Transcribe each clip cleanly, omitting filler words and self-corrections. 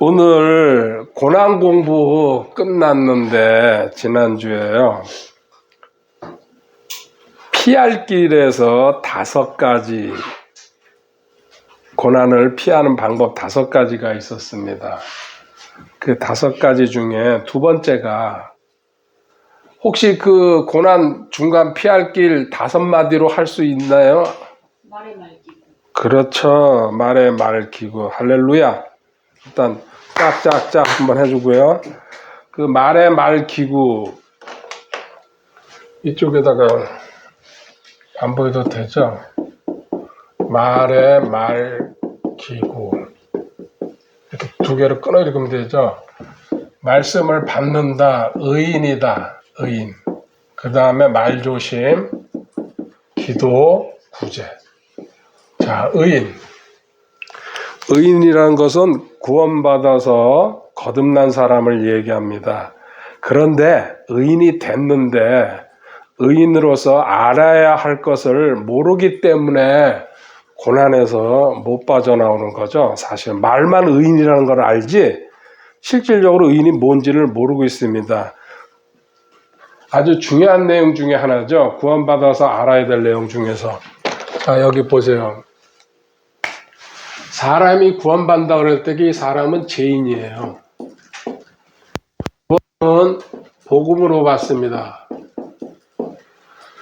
오늘 고난 공부 끝났는데 지난주에요. 피할 길에서 5가지 고난을 피하는 방법 5가지가 있었습니다. 그 5가지 중에 두 번째가 혹시 그 고난 중간 피할 길 5마디로 할 수 있나요? 말에 말기구. 그렇죠. 말에 말기구. 할렐루야. 일단 짝짝짝 한번 해주고요. 그 말에 말기구 이쪽에다가 안 보여도 되죠? 말에 말기구 이렇게 두 개를 끊어 읽으면 되죠? 말씀을 받는다, 의인이다, 의인. 그 다음에 말조심, 기도, 구제. 자, 의인. 의인이라는 것은 구원받아서 거듭난 사람을 얘기합니다. 그런데 의인이 됐는데 의인으로서 알아야 할 것을 모르기 때문에 고난에서 못 빠져나오는 거죠. 사실 말만 의인이라는 걸 알지 실질적으로 의인이 뭔지를 모르고 있습니다. 아주 중요한 내용 중에 하나죠. 구원받아서 알아야 될 내용 중에서. 자, 여기 보세요. 사람이 구원받는다 그럴 때 이 사람은 죄인이에요. 구원은 복음으로 받습니다.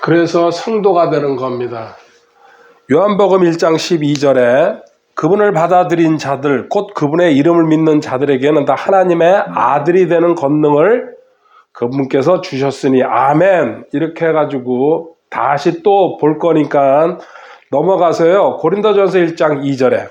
그래서 성도가 되는 겁니다. 요한복음 1장 12절에 그분을 받아들인 자들, 곧 그분의 이름을 믿는 자들에게는 다 하나님의 아들이 되는 권능을 그분께서 주셨으니 아멘. 이렇게 해가지고 다시 또 볼 거니까 넘어가서요. 고린도전서 1장 2절에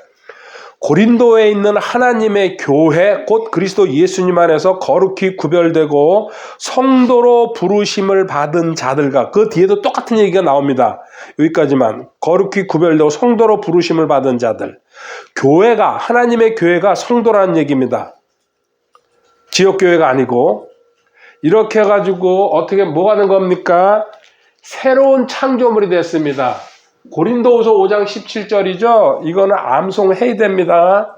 고린도에 있는 하나님의 교회 곧 그리스도 예수님 안에서 거룩히 구별되고 성도로 부르심을 받은 자들과 그 뒤에도 똑같은 얘기가 나옵니다. 여기까지만. 거룩히 구별되고 성도로 부르심을 받은 자들. 교회가 하나님의 교회가 성도라는 얘기입니다. 지역교회가 아니고. 이렇게 해가지고 어떻게 뭐가 된 겁니까? 새로운 창조물이 됐습니다. 고린도후서 5장 17절이죠. 이거는 암송해야 됩니다.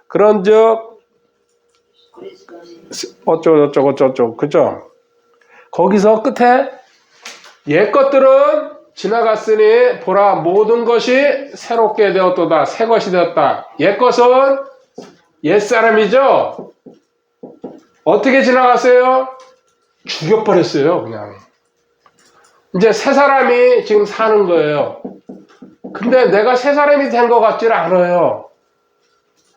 그런즉 어쩌고 그죠? 거기서 끝에 옛 것들은 지나갔으니 보라 모든 것이 새롭게 되었도다. 새 것이 되었다. 옛 것은 옛사람이죠. 어떻게 지나갔어요? 죽여버렸어요. 그냥. 이제 새 사람이 지금 사는 거예요. 근데 내가 새 사람이 된 것 같지는 않아요.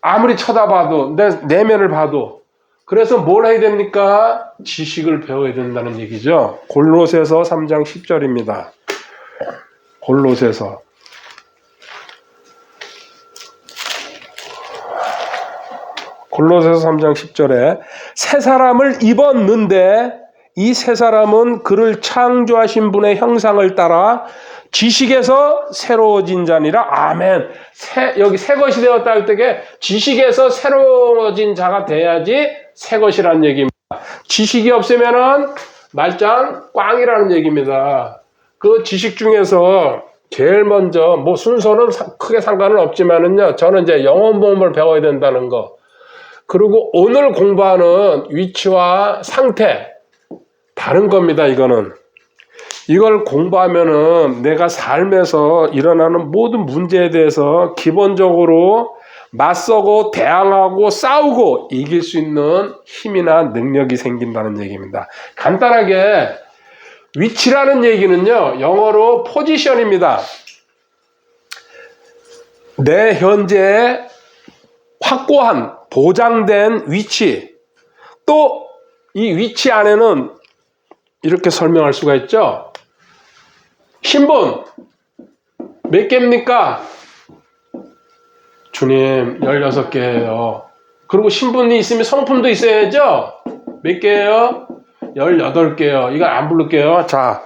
아무리 쳐다봐도, 내 내면을 봐도. 그래서 뭘 해야 됩니까? 지식을 배워야 된다는 얘기죠. 골로새서 3장 10절입니다. 골로새서. 골로새서 3장 10절에 새 사람을 입었는데 이 새 사람은 그를 창조하신 분의 형상을 따라 지식에서 새로워진 자니라. 아멘. 여기 새 것이 되었다 할 때에 지식에서 새로워진 자가 돼야지 새 것이라는 얘기입니다. 지식이 없으면은 말짱 꽝이라는 얘기입니다. 그 지식 중에서 제일 먼저 뭐 순서는 크게 상관은 없지만은요. 저는 이제 영혼보험을 배워야 된다는 거. 그리고 오늘 공부하는 위치와 상태 다른 겁니다. 이걸 공부하면은 내가 삶에서 일어나는 모든 문제에 대해서 기본적으로 맞서고 대항하고 싸우고 이길 수 있는 힘이나 능력이 생긴다는 얘기입니다. 간단하게 위치라는 얘기는요. 영어로 포지션입니다. 내 현재 확고한 보장된 위치. 또 이 위치 안에는 이렇게 설명할 수가 있죠. 신분 몇 개입니까? 주님 16개예요. 그리고 신분이 있으면 성품도 있어야죠. 몇 개예요? 18개요. 이건 안 부를게요. 자,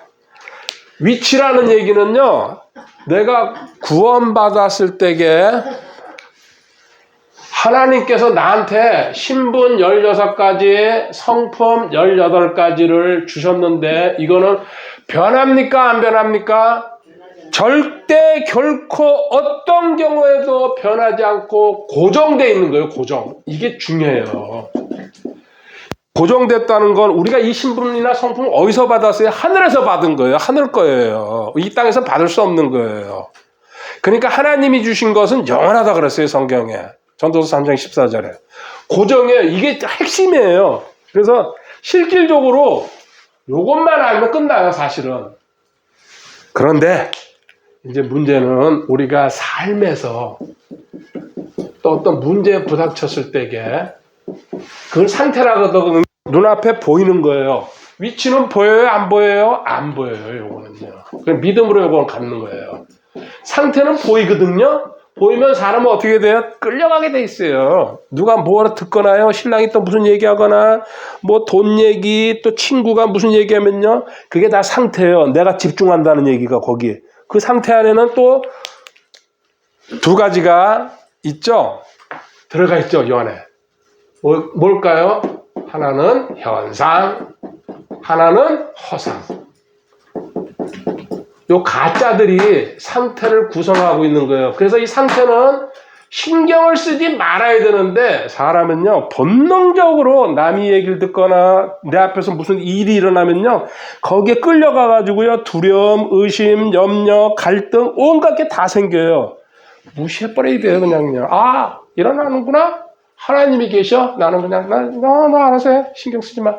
위치라는 얘기는요. 내가 구원받았을 때에 하나님께서 나한테 신분 16가지, 성품 18가지를 주셨는데 이거는 변합니까? 안 변합니까? 절대 결코 어떤 경우에도 변하지 않고 고정되어 있는 거예요. 고정. 이게 중요해요. 고정됐다는 건 우리가 이 신분이나 성품을 어디서 받았어요? 하늘에서 받은 거예요. 하늘 거예요. 이 땅에서 받을 수 없는 거예요. 그러니까 하나님이 주신 것은 영원하다 그랬어요. 성경에. 전도서 3장 14절에. 고정이에요. 이게 핵심이에요. 그래서 실질적으로 이것만 알면 끝나요. 사실은. 그런데 이제 문제는 우리가 삶에서 또 어떤 문제에 부닥쳤을 때에 그 상태라거든 눈앞에 보이는 거예요. 위치는 보여요? 안 보여요? 안 보여요. 요거는요. 그냥 믿음으로 요거는 갖는 거예요. 상태는 보이거든요. 보이면 사람은 어떻게 돼요? 끌려가게 돼 있어요. 누가 뭐라 듣거나요? 신랑이 또 무슨 얘기하거나 뭐 돈 얘기 또 친구가 무슨 얘기하면요. 그게 다 상태예요. 내가 집중한다는 얘기가 거기. 그 상태 안에는 또 두 가지가 있죠. 들어가 있죠. 이 안에. 뭘까요? 하나는 현상, 하나는 허상. 요 가짜들이 상태를 구성하고 있는 거예요. 그래서 이 상태는 신경을 쓰지 말아야 되는데 사람은요 본능적으로 남이 얘기를 듣거나 내 앞에서 무슨 일이 일어나면요 거기에 끌려가 가지고요 두려움, 의심, 염려, 갈등 온갖 게 다 생겨요. 무시해버려야 돼요. 그냥요. 아 일어나는구나. 하나님이 계셔. 나는 그냥 나 알아서 해. 신경 쓰지 마.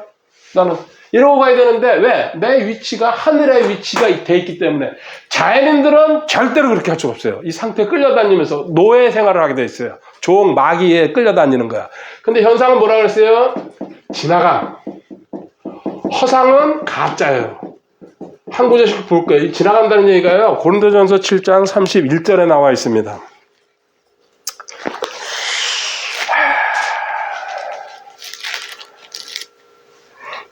나는 이러고 가야 되는데 왜? 내 위치가 하늘의 위치가 돼 있기 때문에. 자연인들은 절대로 그렇게 할 수 없어요. 이 상태에 끌려다니면서 노예 생활을 하게 돼 있어요. 종, 마귀에 끌려다니는 거야. 근데 현상은 뭐라 그랬어요? 지나감. 허상은 가짜예요. 한 구절씩 볼 거예요. 지나간다는 얘기가요. 고린도전서 7장 31절에 나와 있습니다.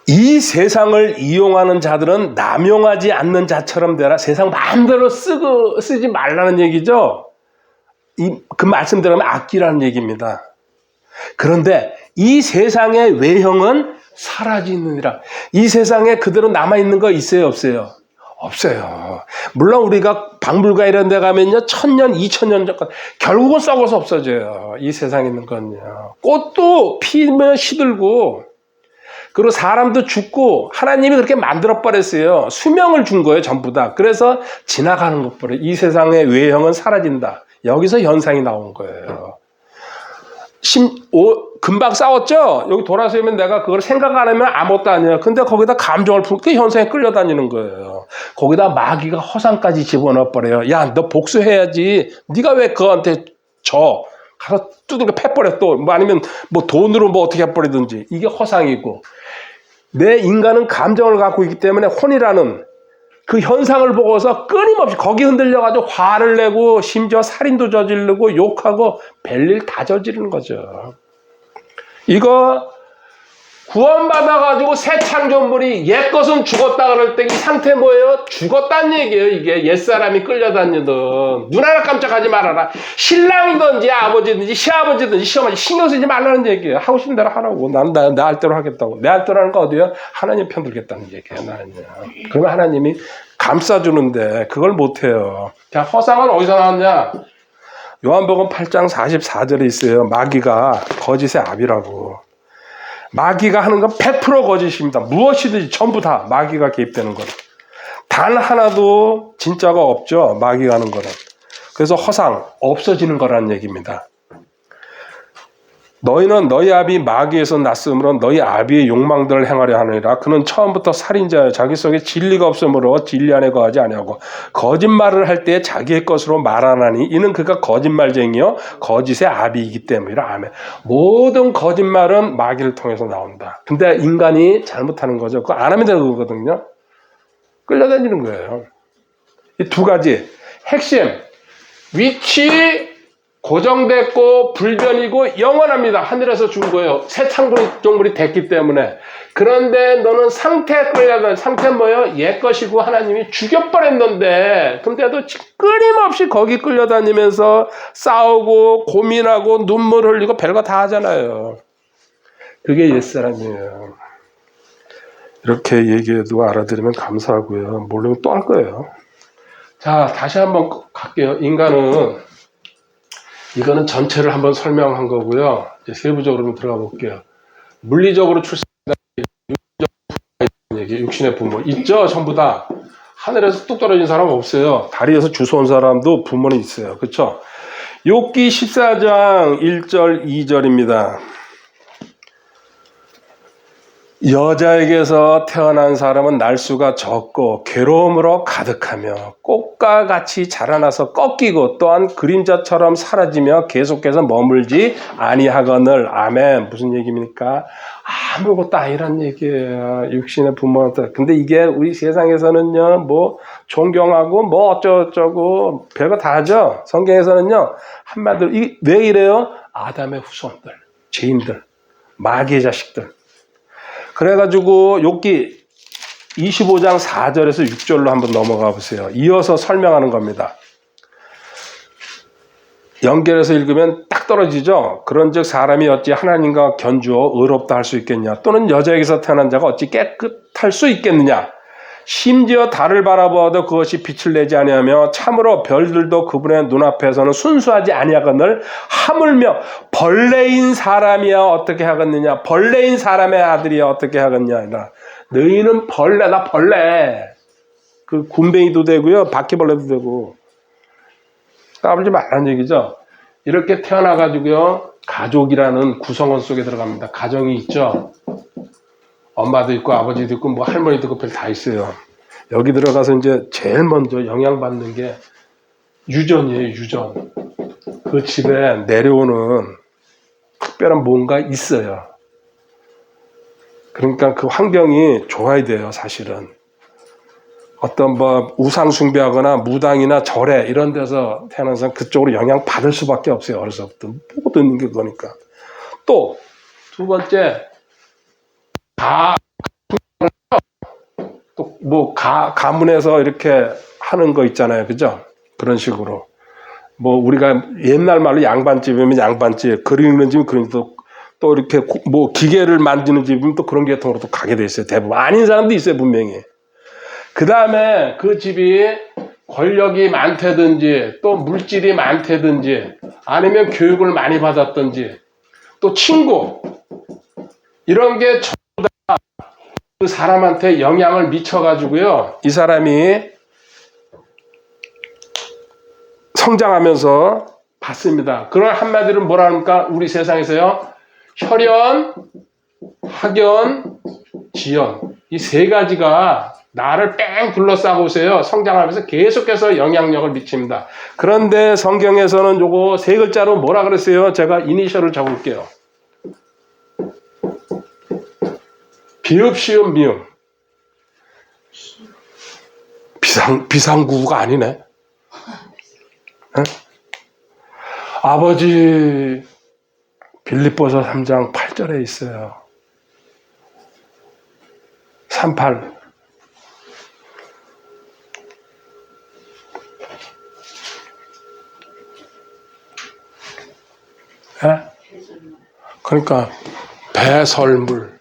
이 세상을 이용하는 자들은 남용하지 않는 자처럼 되라. 세상 마음대로 쓰지 말라는 얘기죠. 그 말씀대로는 아끼라는 얘기입니다. 그런데 이 세상의 외형은 사라지느니라. 이 세상에 그대로 남아있는 거 있어요? 없어요? 없어요. 물론 우리가 박물관 이런 데 가면요 1000년, 2000년 전까지 결국은 썩어서 없어져요. 이 세상에 있는 건요. 꽃도 피면 시들고 그리고 사람도 죽고 하나님이 그렇게 만들어버렸어요. 수명을 준 거예요. 전부 다. 그래서 지나가는 것보다 이 세상의 외형은 사라진다. 여기서 현상이 나온 거예요. 금방 싸웠죠? 여기 돌아서면 내가 그걸 생각 안 하면 아무것도 아니에요. 근데 거기다 감정을 품고 그 현상에 끌려다니는 거예요. 거기다 마귀가 허상까지 집어넣어버려요. 야, 너 복수해야지. 네가 왜 그한테 져? 가서 두들겨 패버려 또. 뭐 아니면 뭐 돈으로 뭐 어떻게 해버리든지. 이게 허상이고. 내 인간은 감정을 갖고 있기 때문에 혼이라는 그 현상을 보고서 끊임없이 거기 흔들려가지고 화를 내고 심지어 살인도 저지르고 욕하고 별일 다 저지르는 거죠. 이거 구원받아가지고 새 창조물이 옛 것은 죽었다 그럴 때 이 상태 뭐예요? 죽었다는 얘기예요. 이게 옛사람이 끌려다니든 눈 하나 깜짝하지 말아라. 신랑이든지 아버지든지 시아버지든지 시어머니 신경 쓰지 말라는 얘기예요. 하고 싶은 대로 하라고. 난 내 알대로 하겠다고. 내 알대로 하는 거 어디예요? 하나님 편들겠다는 얘기예요. 나는요. 그러면 하나님이 감싸주는데 그걸 못해요. 자, 허상은 어디서 나왔냐? 요한복음 8장 44절에 있어요. 마귀가 거짓의 아비라고. 마귀가 하는 건 100% 거짓입니다. 무엇이든지 전부 다 마귀가 개입되는 거는. 단 하나도 진짜가 없죠. 마귀가 하는 거는. 그래서 허상, 없어지는 거라는 얘기입니다. 너희는 너희 아비 마귀에서 났으므로 너희 아비의 욕망들을 행하려 하느니라. 그는 처음부터 살인자여 자기 속에 진리가 없으므로 진리 안에 거하지 아니하고 거짓말을 할 때 자기의 것으로 말하나니 이는 그가 거짓말쟁이요 거짓의 아비이기 때문이라. 아멘. 모든 거짓말은 마귀를 통해서 나온다. 근데 인간이 잘못하는 거죠. 그거 안 하면 되는 거거든요. 끌려다니는 거예요. 이 두 가지 핵심 위치 고정됐고 불변이고 영원합니다. 하늘에서 준 거예요. 새 창조물이 됐기 때문에. 그런데 너는 상태에 끌려다니. 상태는 뭐예요? 옛 것이고 하나님이 죽여버렸는데 근데도 끊임없이 거기 끌려다니면서 싸우고 고민하고 눈물 흘리고 별거 다 하잖아요. 그게 옛사람이에요. 이렇게 얘기해도 알아들으면 감사하고요. 모르면 또 할 거예요. 자, 다시 한번 갈게요. 인간은, 이거는 전체를 한번 설명한 거고요. 이제 세부적으로 좀 들어가 볼게요. 물리적으로 출생한다는 얘기, 육신의 부모. 있죠? 전부 다. 하늘에서 뚝 떨어진 사람 없어요. 다리에서 주워온 사람도 부모는 있어요. 그쵸? 욥기 14장 1절 2절입니다. 여자에게서 태어난 사람은 날수가 적고 괴로움으로 가득하며 꽃과 같이 자라나서 꺾이고 또한 그림자처럼 사라지며 계속해서 머물지 아니하거늘. 아멘. 무슨 얘기입니까? 아무것도 아니란 얘기예요. 육신의 부모한테. 근데 이게 우리 세상에서는요, 뭐 존경하고 뭐 어쩌고저쩌고 별거 다 하죠. 성경에서는요, 한마디로 왜 이래요? 아담의 후손들, 죄인들, 마귀의 자식들. 그래가지고 욥기 25장 4절에서 6절로 한번 넘어가 보세요. 이어서 설명하는 겁니다. 연결해서 읽으면 딱 떨어지죠. 그런즉 사람이 어찌 하나님과 견주어 의롭다 할 수 있겠냐? 또는 여자에게서 태어난 자가 어찌 깨끗할 수 있겠느냐? 심지어 달을 바라보아도 그것이 빛을 내지 아니하며 참으로 별들도 그분의 눈앞에서는 순수하지 아니하거늘. 하물며 벌레인 사람이야 어떻게 하겠느냐? 벌레인 사람의 아들이야 어떻게 하겠냐? 너희는 벌레다, 벌레. 그 굼벵이도 되고요, 바퀴벌레도 되고. 까불지 말라는 얘기죠. 이렇게 태어나가지고요, 가족이라는 구성원 속에 들어갑니다. 가정이 있죠. 엄마도 있고 아버지도 있고 뭐 할머니도 있고 별 다 있어요. 여기 들어가서 이제 제일 먼저 영향받는 게 유전이에요. 유전. 그 집에 내려오는 특별한 뭔가 있어요. 그러니까 그 환경이 좋아야 돼요. 사실은 어떤 뭐 우상 숭배하거나 무당이나 절에 이런 데서 태어난 사람 그쪽으로 영향 받을 수밖에 없어요. 어려서부터 보고 듣는 게 그거니까. 또 두 번째, 또 뭐 가문에서 이렇게 하는 거 있잖아요, 그죠? 그런 식으로 뭐 우리가 옛날 말로 양반집이면 양반집, 그리는 집은 그런 또 이렇게 뭐 기계를 만드는 집이면 또 그런 계통으로 또 가게 돼 있어요. 대부분 아닌 사람도 있어요, 분명히. 그 다음에 그 집이 권력이 많다든지 또 물질이 많다든지 아니면 교육을 많이 받았든지 또 친구 이런 게 전부 다 그 사람한테 영향을 미쳐가지고요, 이 사람이 성장하면서 받습니다. 그걸 한마디로 뭐라 합니까? 우리 세상에서요, 혈연, 학연, 지연, 이 세 가지가 나를 뺑 둘러싸고 오세요. 성장하면서 계속해서 영향력을 미칩니다. 그런데 성경에서는 요거 세 글자로 뭐라 그랬어요? 제가 이니셜을 적을게요. 비읍, 시읍, 미음. 비상구가 아니네. 에? 아버지, 빌립보서 3장 8절에 있어요. 38. 예? 그러니까 배설물,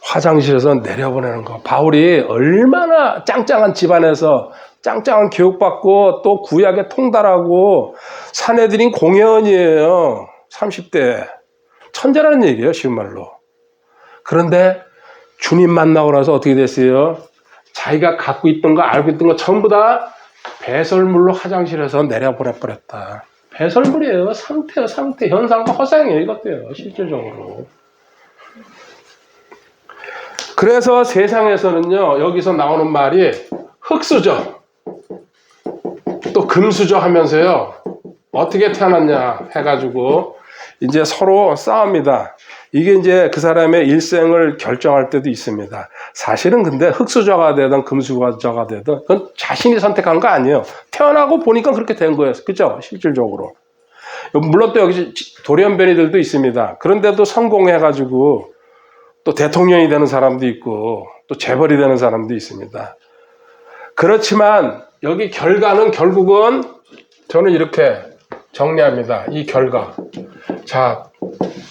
화장실에서 내려보내는 거. 바울이 얼마나 짱짱한 집안에서 짱짱한 교육받고 또 구약에 통달하고 사내들인 공회원이에요. 30대. 천재라는 얘기예요, 쉬운 말로. 그런데 주님 만나고 나서 어떻게 됐어요? 자기가 갖고 있던 거, 알고 있던 거 전부 다 배설물로 화장실에서 내려보내버렸다. 배설물이에요. 상태요, 상태. 현상과 허상이에요, 이것도요, 실질적으로. 그래서 세상에서는요, 여기서 나오는 말이 흙수저, 또 금수저 하면서요, 어떻게 태어났냐 해가지고 이제 서로 싸웁니다. 이게 이제 그 사람의 일생을 결정할 때도 있습니다. 사실은 근데 흙수저가 되든 금수저가 되든 그건 자신이 선택한 거 아니에요. 태어나고 보니까 그렇게 된 거예요. 그죠? 실질적으로. 물론 또 여기 돌연변이들도 있습니다. 그런데도 성공해가지고 또 대통령이 되는 사람도 있고 또 재벌이 되는 사람도 있습니다. 그렇지만 여기 결과는 결국은 저는 이렇게 정리합니다. 이 결과. 자,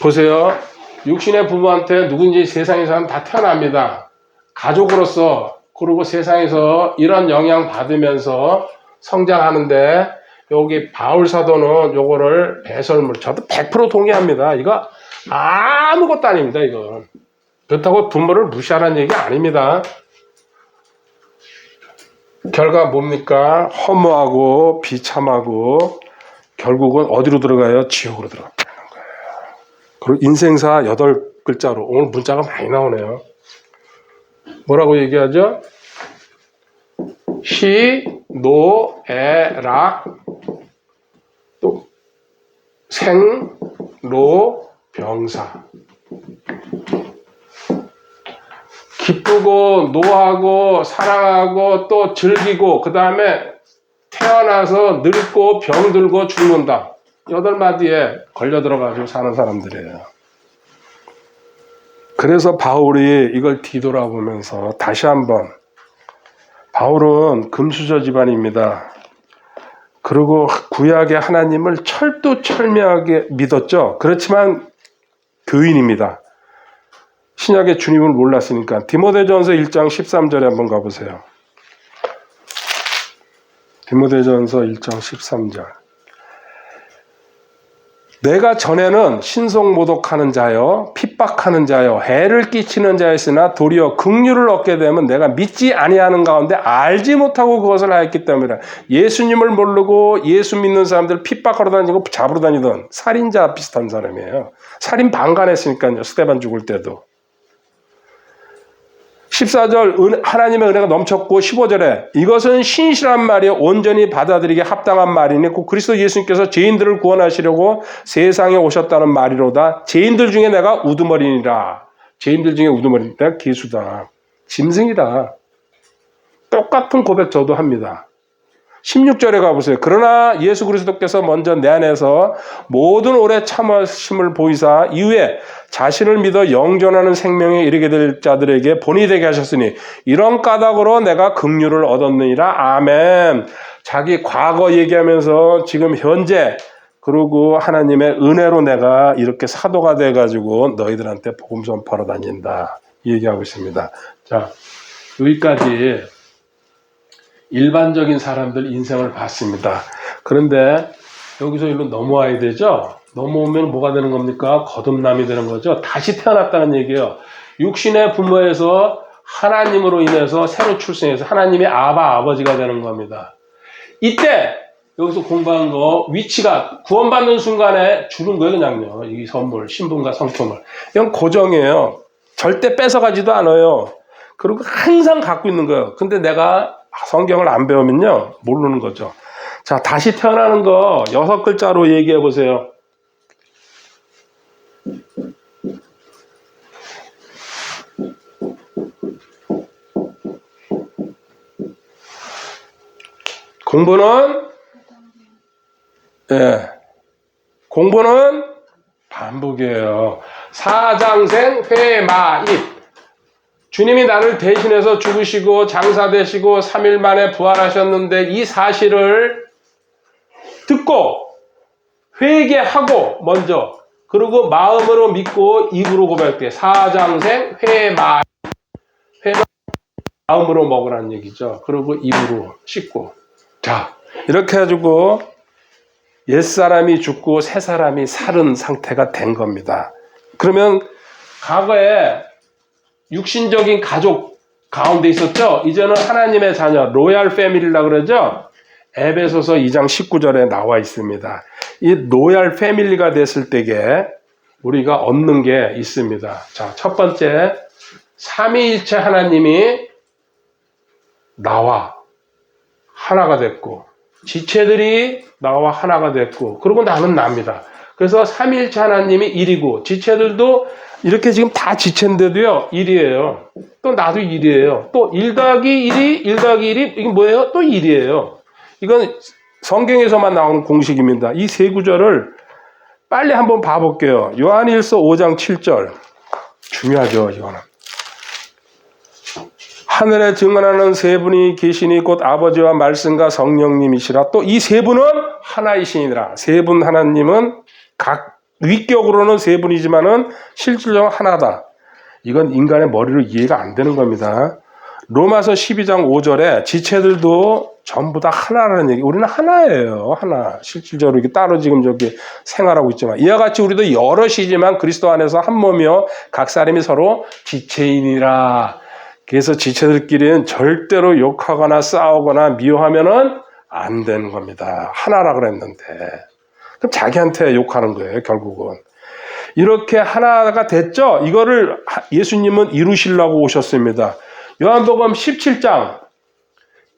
보세요. 육신의 부모한테 누군지 세상에 사람 다 태어납니다. 가족으로서, 그리고 세상에서 이런 영향 받으면서 성장하는데 여기 바울 사도는 요거를 배설물, 저도 100% 동의합니다. 이거 아무것도 아닙니다. 이건. 그렇다고 부모를 무시하라는 얘기 아닙니다. 결과 뭡니까? 허무하고 비참하고 결국은 어디로 들어가요? 지옥으로 들어가는 거예요. 그리고 인생사 8글자로 오늘 문자가 많이 나오네요. 뭐라고 얘기하죠? 시, 노, 에, 락, 또 생, 로, 병사. 기쁘고 노하고 사랑하고 또 즐기고 그 다음에 태어나서 늙고 병들고 죽는다. 8마디에 걸려 들어가지고 사는 사람들이에요. 그래서 바울이 이걸 뒤돌아보면서 다시 한번 바울은 금수저 집안입니다. 그리고 구약의 하나님을 철두철미하게 믿었죠. 그렇지만 교인입니다. 신약의 주님을 몰랐으니까. 디모데전서 1장 13절에 한번 가보세요. 디모데전서 1장 13절. 내가 전에는 신속모독하는 자여 핍박하는 자여 해를 끼치는 자였으나 도리어 긍휼을 얻게 되면 내가 믿지 아니하는 가운데 알지 못하고 그것을 하였기 때문이라. 예수님을 모르고 예수 믿는 사람들 핍박하러 다니고 잡으러 다니던 살인자 비슷한 사람이에요. 살인 방관했으니까요. 스데반 죽을 때도. 14절 하나님의 은혜가 넘쳤고 15절에 이것은 신실한 말이요 온전히 받아들이게 합당한 말이니 곧 그리스도 예수님께서 죄인들을 구원하시려고 세상에 오셨다는 말이로다. 죄인들 중에 내가 우두머리니라. 죄인들 중에 우두머리. 내가 기수다. 짐승이다. 똑같은 고백 저도 합니다. 16절에 가보세요. 그러나 예수 그리스도께서 먼저 내 안에서 모든 오래 참으심을 보이사 이후에 자신을 믿어 영존하는 생명에 이르게 될 자들에게 본이 되게 하셨으니 이런 까닭으로 내가 긍휼을 얻었느니라. 아멘. 자기 과거 얘기하면서 지금 현재 그리고 하나님의 은혜로 내가 이렇게 사도가 돼가지고 너희들한테 복음 전파로 다닌다. 이 얘기하고 있습니다. 자, 여기까지 일반적인 사람들 인생을 봤습니다. 그런데 여기서 일로 넘어와야 되죠? 넘어오면 뭐가 되는 겁니까? 거듭남이 되는 거죠. 다시 태어났다는 얘기예요. 육신의 부모에서 하나님으로 인해서 새로 출생해서 하나님의 아버지가 되는 겁니다. 이때 여기서 공부한 거 위치가 구원받는 순간에 주는 거예요. 그냥요. 이 선물, 신분과 성품을. 이건 고정이에요. 절대 뺏어가지도 않아요. 그리고 항상 갖고 있는 거예요. 근데 내가 성경을 안 배우면요, 모르는 거죠. 자, 다시 태어나는 거 6글자로 얘기해 보세요. 공부는, 공부는 반복이에요. 사장생 회마입. 주님이 나를 대신해서 죽으시고 장사되시고 3일 만에 부활하셨는데 이 사실을 듣고 회개하고 먼저 그리고 마음으로 믿고 입으로 고백해. 사장생 회마. 회마 마음으로 먹으라는 얘기죠. 그리고 입으로 씻고. 자, 이렇게 해가지고 옛사람이 죽고 새사람이 살은 상태가 된 겁니다. 그러면 과거에 육신적인 가족 가운데 있었죠. 이제는 하나님의 자녀, 로얄 패밀리라고 그러죠. 에베소서 2장 19절에 나와 있습니다. 이 로얄 패밀리가 됐을 때에 우리가 얻는 게 있습니다. 자, 첫 번째, 삼위일체 하나님이 나와 하나가 됐고 지체들이 나와 하나가 됐고 그리고 나는 납니다. 그래서 삼위일체 하나님이 1이고 지체들도 이렇게 지금 다 지체인데도요 1이에요. 또 나도 1이에요. 또 1 더하기 1이 1 더하기 1이 이게 뭐예요? 또 1이에요. 이건 성경에서만 나오는 공식입니다. 이 세 구절을 빨리 한번 봐볼게요. 요한일서 5장 7절 중요하죠. 이거는 하늘에 증언하는 세 분이 계시니 곧 아버지와 말씀과 성령님이시라. 또 이 세 분은 하나이시니라. 세 분 하나님은 각 위격으로는 세 분이지만은 실질적으로 하나다. 이건 인간의 머리로 이해가 안 되는 겁니다. 로마서 12장 5절에 지체들도 전부 다 하나라는 얘기. 우리는 하나예요. 하나. 실질적으로 이렇게 따로 지금 저기 생활하고 있지만 이와 같이 우리도 여럿이지만 그리스도 안에서 한 몸이요 각 사람이 서로 지체이니라. 그래서 지체들끼리는 절대로 욕하거나 싸우거나 미워하면은 안 되는 겁니다. 하나라 그랬는데. 그럼 자기한테 욕하는 거예요, 결국은. 이렇게 하나가 됐죠? 이거를 예수님은 이루시려고 오셨습니다. 요한복음 17장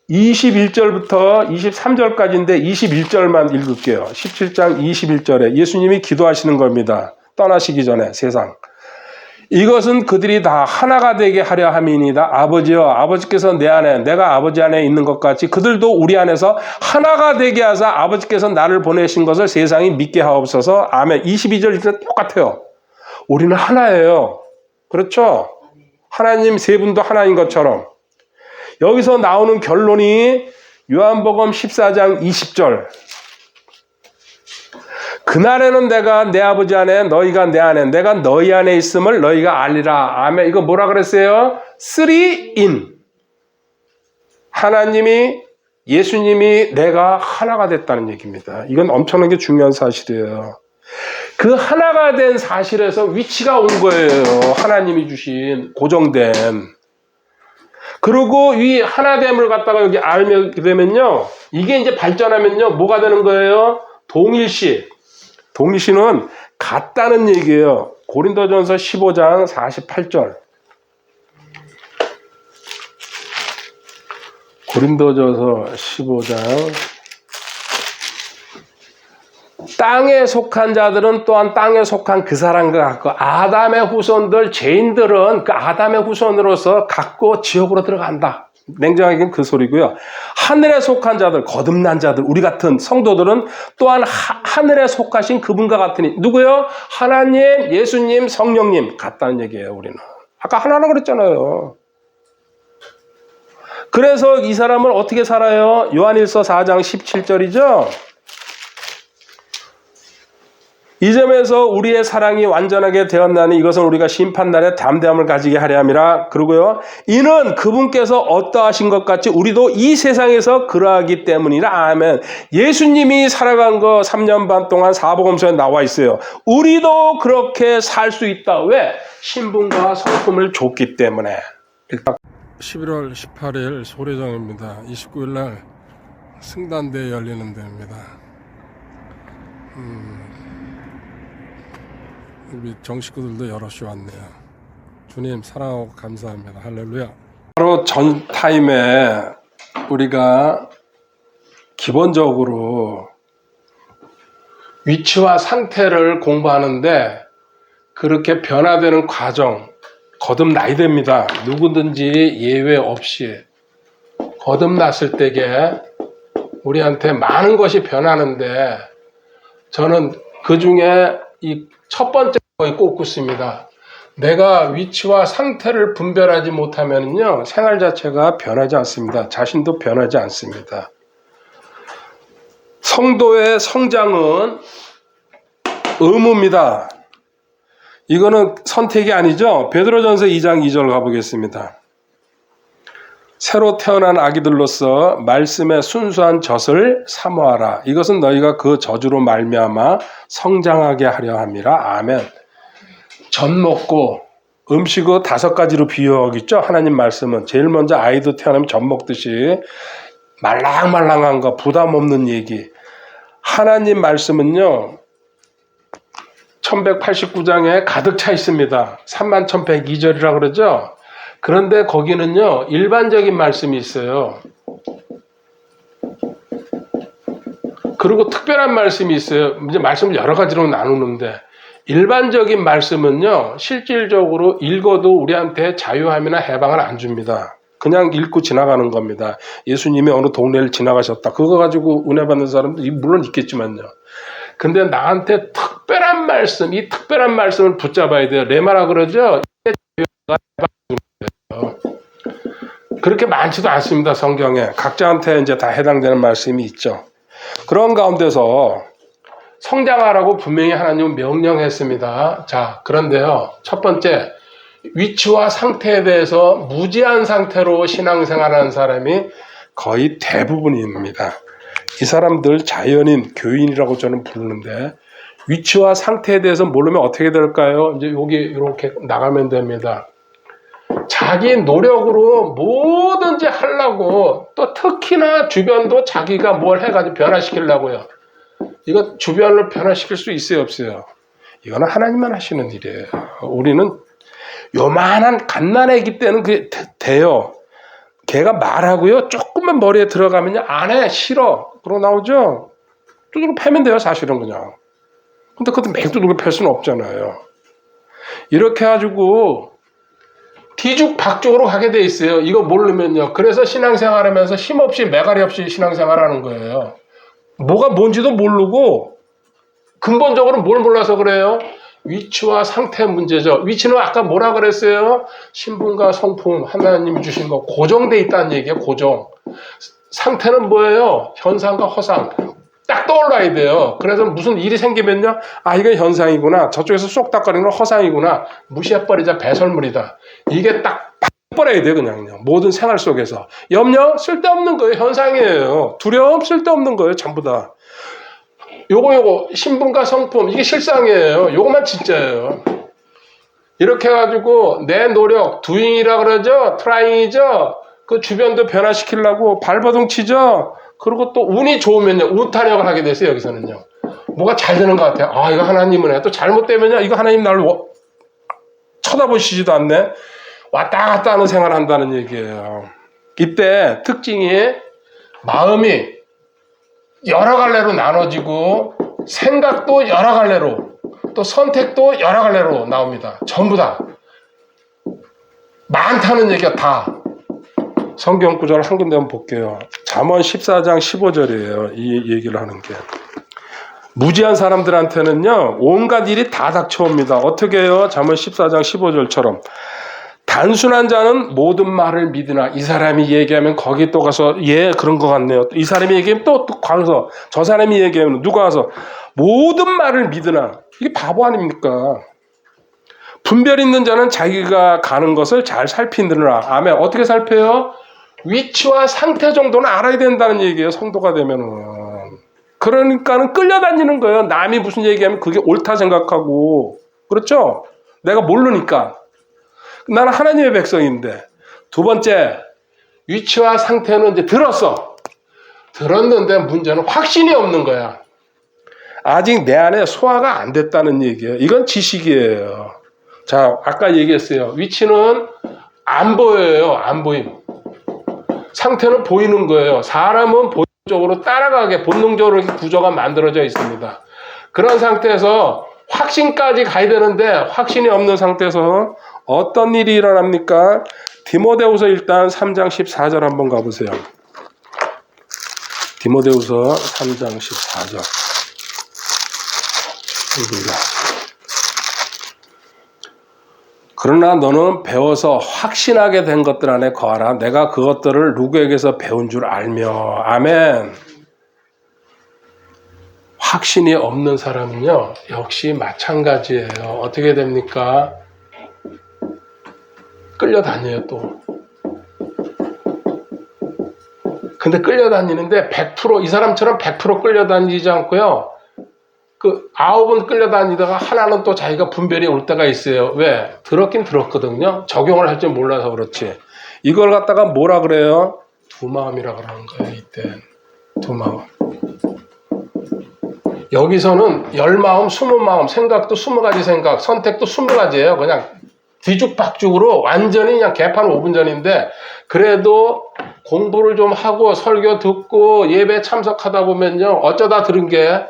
21절부터 23절까지인데 21절만 읽을게요. 17장 21절에 예수님이 기도하시는 겁니다. 떠나시기 전에 세상. 이것은 그들이 다 하나가 되게 하려 함이니이다. 아버지여, 아버지께서 내 안에, 내가 아버지 안에 있는 것 같이 그들도 우리 안에서 하나가 되게 하사 아버지께서 나를 보내신 것을 세상이 믿게 하옵소서. 아멘. 22절 똑같아요. 우리는 하나예요. 그렇죠? 하나님 세 분도 하나인 것처럼. 여기서 나오는 결론이 요한복음 14장 20절. 그날에는 내가 내 아버지 안에 너희가 내 안에 내가 너희 안에 있음을 너희가 알리라. 아멘. 이거 뭐라 그랬어요? 3in. 하나님이 예수님이 내가 하나가 됐다는 얘기입니다. 이건 엄청나게 중요한 사실이에요. 그 하나가 된 사실에서 위치가 온 거예요. 하나님이 주신 고정된. 그리고 이 하나됨을 갖다가 여기 알게 되면요. 이게 이제 발전하면요. 뭐가 되는 거예요? 동일시. 동일시는 같다는 얘기예요. 고린도전서 15장 48절. 고린도전서 15장. 땅에 속한 자들은 또한 땅에 속한 그 사람과 같고 아담의 후손들, 죄인들은 그 아담의 후손으로서 갖고 지옥으로 들어간다. 냉정하게 그 소리고요. 하늘에 속한 자들, 거듭난 자들, 우리 같은 성도들은 또한 하늘에 속하신 그분과 같으니 누구요? 하나님, 예수님, 성령님 같다는 얘기예요. 우리는. 아까 하나라고 그랬잖아요. 그래서 이 사람을 어떻게 살아요? 요한일서 4장 17절이죠. 이 점에서 우리의 사랑이 완전하게 되었나니 이것은 우리가 심판날에 담대함을 가지게 하려 함이라. 그러고요. 이는 그분께서 어떠하신 것 같이 우리도 이 세상에서 그러하기 때문이라. 아멘. 예수님이 살아간 거 3년 반 동안 사복음서에 나와 있어요. 우리도 그렇게 살 수 있다. 왜? 신분과 성품을 줬기 때문에. 11월 18일 소래장입니다. 29일 날 승단대 열리는 데입니다. 우리 정식구들도 여럿이 왔네요. 주님 사랑하고 감사합니다. 할렐루야. 바로 전 타임에 우리가 기본적으로 위치와 상태를 공부하는데 그렇게 변화되는 과정 거듭나야 됩니다. 누구든지 예외 없이 거듭났을 때에 우리한테 많은 것이 변하는데 저는 그 중에 이 첫 번째 거에 꼽습니다. 내가 위치와 상태를 분별하지 못하면요 생활 자체가 변하지 않습니다. 자신도 변하지 않습니다. 성도의 성장은 의무입니다. 이거는 선택이 아니죠. 베드로전서 2장 2절 가보겠습니다. 새로 태어난 아기들로서 말씀의 순수한 젖을 사모하라. 이것은 너희가 그 젖으로 말미암아 성장하게 하려 함이라. 아멘. 젖 먹고 음식은 5가지로 비유하겠죠. 하나님 말씀은 제일 먼저 아이도 태어나면 젖 먹듯이 말랑말랑한 거 부담 없는 얘기. 하나님 말씀은요 1189장에 가득 차 있습니다. 31,102절이라 그러죠. 그런데 거기는요 일반적인 말씀이 있어요. 그리고 특별한 말씀이 있어요. 이제 말씀을 여러 가지로 나누는데 일반적인 말씀은요 실질적으로 읽어도 우리한테 자유함이나 해방을 안 줍니다. 그냥 읽고 지나가는 겁니다. 예수님이 어느 동네를 지나가셨다. 그거 가지고 은혜 받는 사람도 물론 있겠지만요. 근데 나한테 특별한 말씀, 이 특별한 말씀을 붙잡아야 돼요. 레마라 그러죠. 그렇게 많지도 않습니다. 성경에 각자한테 이제 다 해당되는 말씀이 있죠. 그런 가운데서 성장하라고 분명히 하나님은 명령했습니다. 자, 그런데요. 첫 번째 위치와 상태에 대해서 무지한 상태로 신앙생활하는 사람이 거의 대부분입니다. 이 사람들 자연인, 교인이라고 저는 부르는데 위치와 상태에 대해서 모르면 어떻게 될까요? 이제 여기 이렇게 나가면 됩니다. 자기 노력으로 뭐든지 하려고, 또 특히나 주변도 자기가 뭘 해가지고 변화시키려고요. 이거 주변을 변화시킬 수 있어요, 없어요? 이거는 하나님만 하시는 일이에요. 우리는 요만한 갓난애기 때는 그게 돼요. 걔가 말하고요, 조금만 머리에 들어가면요, 안 해, 싫어. 그러고 나오죠? 두들겨 패면 돼요, 사실은 그냥. 근데 그것도 매일 두들겨 팰 수는 없잖아요. 이렇게 해가지고 뒤죽박죽으로 가게 돼 있어요. 이거 모르면요. 그래서 신앙생활 하면서 힘없이, 매가리 없이 신앙생활 하는 거예요. 뭐가 뭔지도 모르고, 근본적으로 뭘 몰라서 그래요? 위치와 상태 문제죠. 위치는 아까 뭐라 그랬어요? 신분과 성품, 하나님이 주신 거 고정돼 있다는 얘기예요. 고정. 상태는 뭐예요? 현상과 허상. 딱 떠올라야 돼요. 그래서 무슨 일이 생기면요, 아, 이건 현상이구나, 저쪽에서 쏙닥거리는 허상이구나, 무시해버리자, 배설물이다. 이게 딱 버려야 돼요. 그냥 모든 생활 속에서. 염려 쓸데없는 거예요. 현상이에요. 두려움 쓸데없는 거예요. 전부 다. 요거 신분과 성품, 이게 실상이에요. 요거만 진짜예요. 이렇게 해가지고 내 노력, doing이라 그러죠, trying이죠. 그 주변도 변화시키려고 발버둥 치죠. 그리고 또 운이 좋으면요, 운타력을 하게 됐어요. 여기서는요, 뭐가 잘 되는 것 같아요. 아, 이거 하나님은 해. 또 잘못되면요, 이거 하나님 나를 쳐다보시지도 않네. 왔다 갔다 하는 생활을 한다는 얘기예요. 이때 특징이 마음이 여러 갈래로 나눠지고, 생각도 여러 갈래로, 또 선택도 여러 갈래로 나옵니다. 전부 다. 많다는 얘기가 다. 성경 구절 한 군데 한번 볼게요. 잠언 14장 15절이에요. 이 얘기를 하는 게. 무지한 사람들한테는요, 온갖 일이 다 닥쳐옵니다. 어떻게 해요? 잠언 14장 15절처럼. 단순한 자는 모든 말을 믿으나, 이 사람이 얘기하면 거기 또 가서, 예, 그런 것 같네요. 이 사람이 얘기하면 또 가서, 저 사람이 얘기하면 누가 와서 모든 말을 믿으나. 이게 바보 아닙니까? 분별 있는 자는 자기가 가는 것을 잘 살피느라. 아멘. 어떻게 살펴요? 위치와 상태 정도는 알아야 된다는 얘기예요. 성도가 되면은. 그러니까는 끌려다니는 거예요. 남이 무슨 얘기하면 그게 옳다 생각하고. 그렇죠? 내가 모르니까. 나는 하나님의 백성인데. 두 번째, 위치와 상태는 이제 들었어. 들었는데 문제는 확신이 없는 거야. 아직 내 안에 소화가 안 됐다는 얘기예요. 이건 지식이에요. 자, 아까 얘기했어요. 위치는 안 보여요. 안 보임. 상태는 보이는 거예요. 사람은 본능적으로 따라가게, 본능적으로 구조가 만들어져 있습니다. 그런 상태에서 확신까지 가야 되는데, 확신이 없는 상태에서 어떤 일이 일어납니까? 디모데후서 일단 3장 14절 한번 가보세요. 디모데후서 3장 14절. 그러나 너는 배워서 확신하게 된 것들 안에 거하라. 내가 그것들을 누구에게서 배운 줄 알며. 아멘. 확신이 없는 사람은요, 역시 마찬가지예요. 어떻게 됩니까? 끌려다녀요, 또. 근데 끌려다니는데 100%, 이 사람처럼 100% 끌려다니지 않고요, 그 9은 끌려다니다가 하나는 또 자기가 분별이 올 때가 있어요. 왜? 들었긴 들었거든요. 적용을 할 줄 몰라서 그렇지. 이걸 갖다가 뭐라 그래요? 두 마음이라 그러는 거예요. 이때 두 마음. 여기서는 10마음, 20마음, 생각도 20가지 생각, 선택도 20가지예요. 그냥 뒤죽박죽으로 완전히 그냥 개판 5분 전인데, 그래도 공부를 좀 하고 설교 듣고 예배 참석하다 보면요, 어쩌다 들은 게,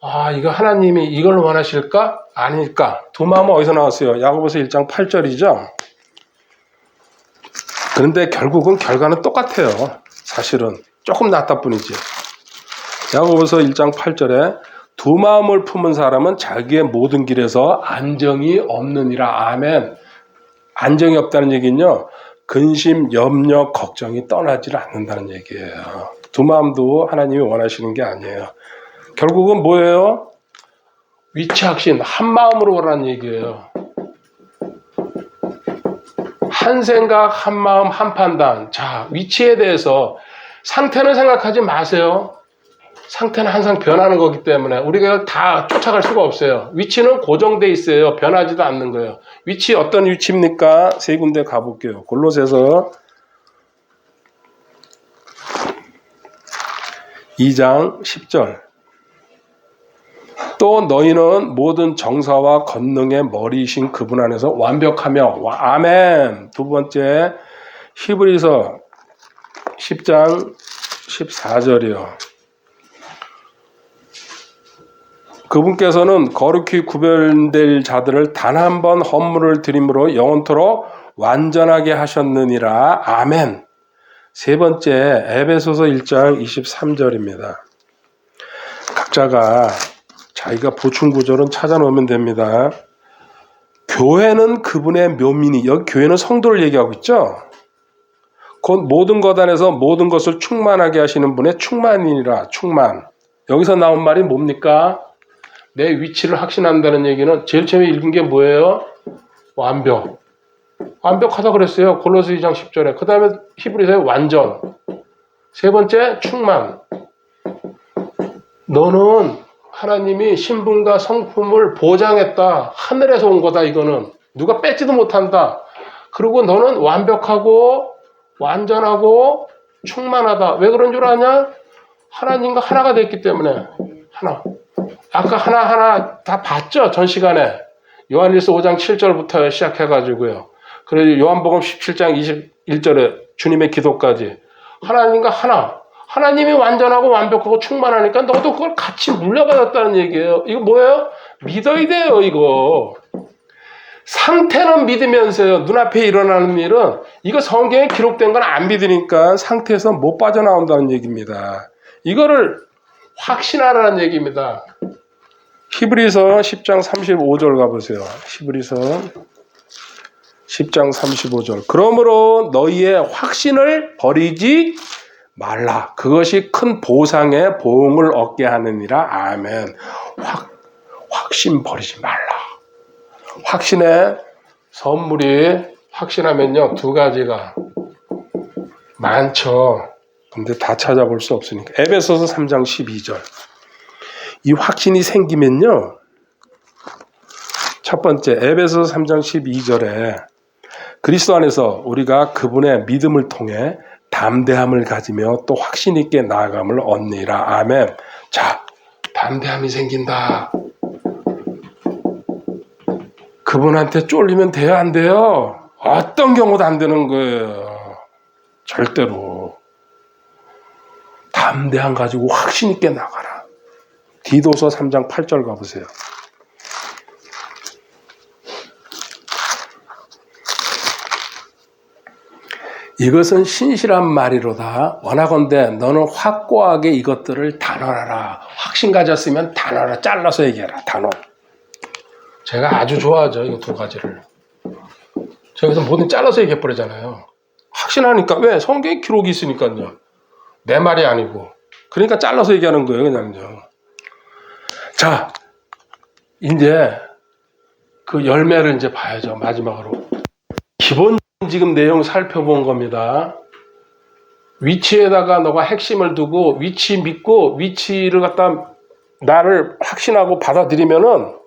아, 이거 하나님이 이걸 원하실까? 아닐까? 두 마음은 어디서 나왔어요? 야고보서 1장 8절이죠. 그런데 결국은 결과는 똑같아요. 사실은 조금 낫다 뿐이지. 야고보서 1장 8절에 두 마음을 품은 사람은 자기의 모든 길에서 안정이 없느니라. 아멘. 안정이 없다는 얘기는요, 근심, 염려, 걱정이 떠나질 않는다는 얘기예요. 두 마음도 하나님이 원하시는 게 아니에요. 결국은 뭐예요? 위치확신, 한 마음으로 오라는 얘기예요. 한 생각, 한 마음, 한 판단. 자, 위치에 대해서 상태는 생각하지 마세요. 상태는 항상 변하는 거기 때문에 우리가 다 쫓아갈 수가 없어요. 위치는 고정돼 있어요. 변하지도 않는 거예요. 위치 어떤 위치입니까? 세 군데 가볼게요. 골로새서 2장 10절. 또 너희는 모든 정사와 권능의 머리이신 그분 안에서 완벽하며 아멘. 두 번째 히브리서 10장 14절이요. 그분께서는 거룩히 구별될 자들을 단 한 번 헌물을 드림으로 영원토록 완전하게 하셨느니라. 아멘. 세 번째 에베소서 1장 23절입니다. 각자가 자기가 보충 구절은 찾아놓으면 됩니다. 교회는 그분의 묘민이, 여기 교회는 성도를 얘기하고 있죠. 곧 모든 것 안에서 모든 것을 충만하게 하시는 분의 충만이니라. 충만. 여기서 나온 말이 뭡니까? 내 위치를 확신한다는 얘기는 제일 처음에 읽은 게 뭐예요? 완벽. 완벽하다 그랬어요. 골로새 2장 10절에. 그 다음에 히브리서에 완전. 세 번째 충만. 너는 하나님이 신분과 성품을 보장했다. 하늘에서 온 거다 이거는. 누가 뺏지도 못한다. 그리고 너는 완벽하고 완전하고 충만하다. 왜 그런 줄 아냐? 하나님과 하나가 됐기 때문에. 하나. 아까 하나하나 다 봤죠? 전 시간에. 요한일서 5장 7절부터 시작해가지고요. 그리고 요한복음 17장 21절에 주님의 기도까지. 하나님과 하나. 하나님이 완전하고 완벽하고 충만하니까 너도 그걸 같이 물려받았다는 얘기예요. 이거 뭐예요? 믿어야 돼요, 이거. 상태는 믿으면서요. 눈앞에 일어나는 일은 이거 성경에 기록된 건 안 믿으니까 상태에서 못 빠져나온다는 얘기입니다. 이거를 확신하라는 얘기입니다. 히브리서 10장 35절 가보세요. 히브리서 10장 35절. 그러므로 너희의 확신을 버리지 말라. 그것이 큰 보상의 보응을 얻게 하느니라. 아멘. 확신 버리지 말라. 확신의 선물이 확신하면요. 두 가지가 많죠. 근데 다 찾아볼 수 없으니까. 에베소서 3장 12절. 이 확신이 생기면요. 첫 번째 에베소서 3장 12절에 그리스도 안에서 우리가 그분의 믿음을 통해 담대함을 가지며 또 확신 있게 나아감을 얻느니라. 아멘. 자, 담대함이 생긴다. 그분한테 쫄리면 돼요, 안 돼요? 어떤 경우도 안 되는 거예요. 절대로. 담대함 가지고 확신 있게 나가라. 디도서 3장 8절 가보세요. 이것은 신실한 말이로다. 원하건대 너는 확고하게 이것들을 단언하라. 확신 가졌으면 단언하라. 잘라서 얘기해라. 단언. 제가 아주 좋아하죠. 이 두 가지를. 저기서 뭐든 잘라서 얘기해버리잖아요. 확신하니까. 왜? 성경에 기록이 있으니까요. 내 말이 아니고. 그러니까 잘라서 얘기하는 거예요. 그냥요. 자, 이제 그 열매를 이제 봐야죠. 마지막으로. 기본 지금 내용 살펴본 겁니다. 위치에다가 너가 핵심을 두고 위치 믿고 위치를 갖다 나를 확신하고 받아들이면은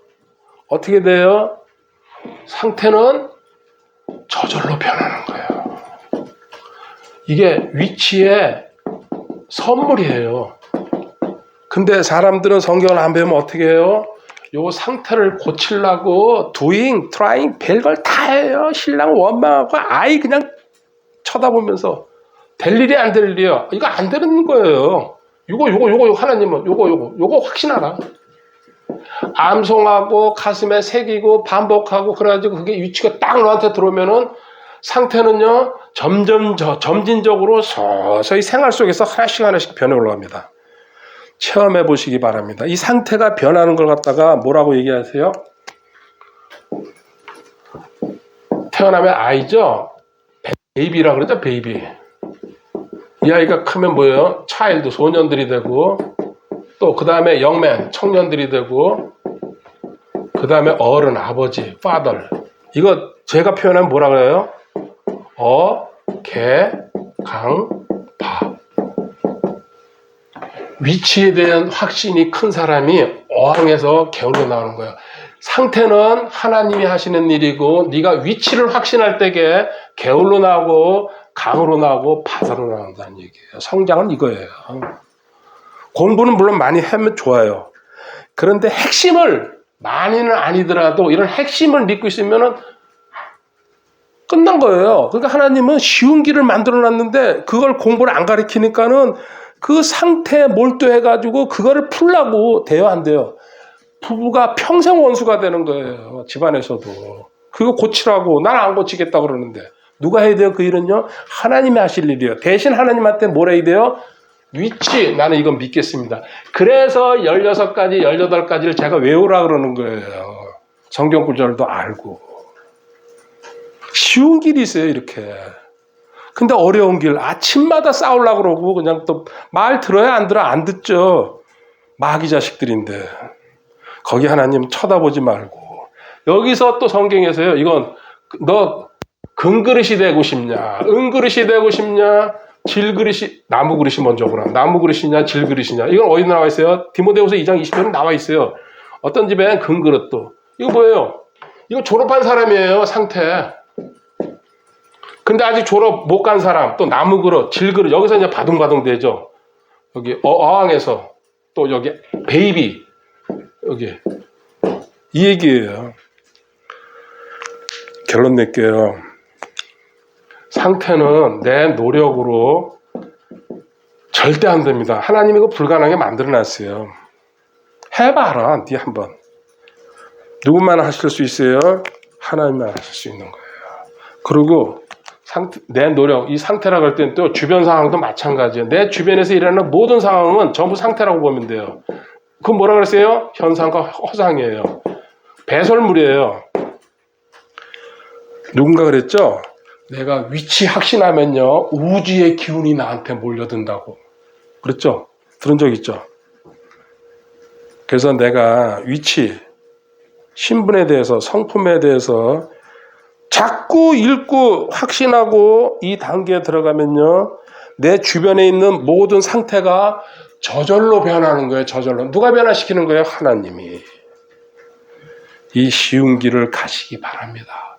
어떻게 돼요? 상태는 저절로 변하는 거예요. 이게 위치의 선물이에요. 근데 사람들은 성경을 안 배우면 어떻게 해요? 요 상태를 고치려고 doing, trying 별걸 다 해요. 신랑 원망하고 아이 그냥 쳐다보면서 될 일이 안 될 일이요. 이거 안 되는 거예요. 요거 하나님은 요거 확신하라. 암송하고 가슴에 새기고 반복하고 그래가지고 그게 위치가 딱 너한테 들어오면은 상태는요 점진적으로 서서히 생활 속에서 하나씩 변해 올라갑니다. 체험해 보시기 바랍니다. 이 상태가 변하는 걸 갖다가 뭐라고 얘기하세요? 태어나면 아이죠? 베이비라 그러죠? 베이비. 이 아이가 크면 뭐예요? 차일드, 소년들이 되고 또 그 다음에 영맨, 청년들이 되고 그 다음에 어른, 아버지, father. 이거 제가 표현하면 뭐라 그래요? 개, 강, 바. 위치에 대한 확신이 큰 사람이 어항에서 게을러 나오는 거예요. 상태는 하나님이 하시는 일이고 네가 위치를 확신할 때에 게을러 나오고 강으로 나오고 바다로 나온다는 얘기예요. 성장은 이거예요. 공부는 물론 많이 하면 좋아요. 그런데 핵심을 많이는 아니더라도 이런 핵심을 믿고 있으면 끝난 거예요. 그러니까 하나님은 쉬운 길을 만들어 놨는데 그걸 공부를 안 가르치니까는 그 상태에 몰두해가지고 그거를 풀라고 돼요, 안 돼요? 부부가 평생 원수가 되는 거예요. 집안에서도. 그거 고치라고 난 안 고치겠다 그러는데 누가 해야 돼요? 그 일은요? 하나님이 하실 일이에요. 대신 하나님한테 뭘 해야 돼요? 위치, 나는 이건 믿겠습니다. 그래서 16가지, 18가지를 제가 외우라 그러는 거예요. 성경 구절도 알고. 쉬운 길이 있어요, 이렇게. 근데 어려운 길, 아침마다 싸우려고 그러고 그냥 또 말 들어야 안 들어? 안 듣죠. 마귀 자식들인데. 거기 하나님 쳐다보지 말고. 여기서 또 성경에서요, 이건 너 금그릇이 되고 싶냐, 은그릇이 되고 싶냐, 질그릇이, 나무 그릇이 먼저구나. 나무 그릇이냐, 질그릇이냐. 이건 어디 나와 있어요? 디모데후서 2장 20절에 나와 있어요. 어떤 집엔 금그릇도. 이거 뭐예요? 이거 졸업한 사람이에요, 상태. 근데 아직 졸업 못 간 사람, 또 나무 그릇, 질그릇, 여기서 이제 바둥바둥 되죠. 여기 어항에서, 또 여기 베이비, 여기. 이 얘기예요. 결론 낼게요. 상태는 내 노력으로 절대 안 됩니다. 하나님이 이거 불가능하게 만들어놨어요. 해봐라, 네 한번. 누구만 하실 수 있어요? 하나님만 하실 수 있는 거예요. 그리고 내 노력, 이 상태라고 할 때는 또 주변 상황도 마찬가지예요. 내 주변에서 일어나는 모든 상황은 전부 상태라고 보면 돼요. 그건 뭐라 그랬어요? 현상과 허상이에요. 배설물이에요. 누군가 그랬죠? 내가 위치 확신하면요, 우주의 기운이 나한테 몰려든다고. 그랬죠? 들은 적 있죠? 그래서 내가 위치, 신분에 대해서, 성품에 대해서 자꾸 읽고 확신하고 이 단계에 들어가면요, 내 주변에 있는 모든 상태가 저절로 변하는 거예요. 저절로. 누가 변화시키는 거예요? 하나님이. 이 쉬운 길을 가시기 바랍니다.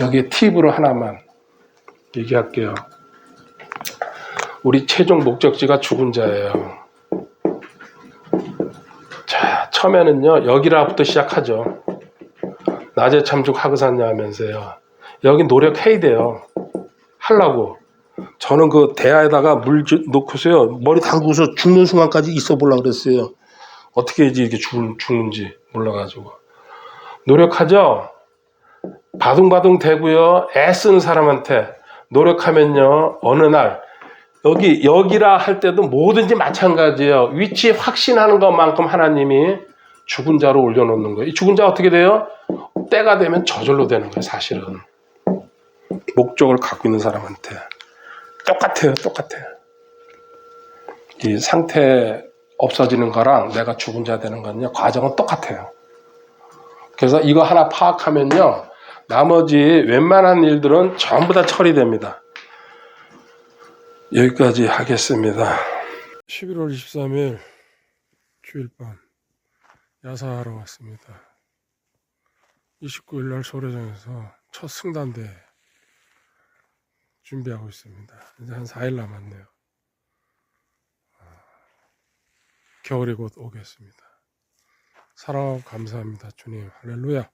여기에 팁으로 하나만 얘기할게요. 우리 최종 목적지가 죽은 자예요. 자, 처음에는요, 여기라부터 시작하죠. 낮에 참죽 하그산냐 하면서요. 여기 노력해야 돼요. 하려고. 저는 그 대야에다가 물 넣고서요, 머리 담그고서 죽는 순간까지 있어 보려고 그랬어요. 어떻게 해야지 이렇게 죽는지 몰라가지고. 노력하죠? 바둥바둥 대고요, 애쓰는 사람한테 노력하면요, 어느 날, 여기라 할 때도 뭐든지 마찬가지예요. 위치 확신하는 것만큼 하나님이 죽은 자로 올려놓는 거예요. 이 죽은 자 어떻게 돼요? 때가 되면 저절로 되는 거예요, 사실은. 목적을 갖고 있는 사람한테. 똑같아요, 똑같아요. 이 상태 없어지는 거랑 내가 죽은 자 되는 거는요, 과정은 똑같아요. 그래서 이거 하나 파악하면요, 나머지 웬만한 일들은 전부 다 처리됩니다. 여기까지 하겠습니다. 11월 23일 주일밤 야사하러 왔습니다. 29일 날 소래장에서 첫 승단대 준비하고 있습니다. 이제 한 4일 남았네요. 겨울이 곧 오겠습니다. 사랑하고 감사합니다. 주님, 할렐루야.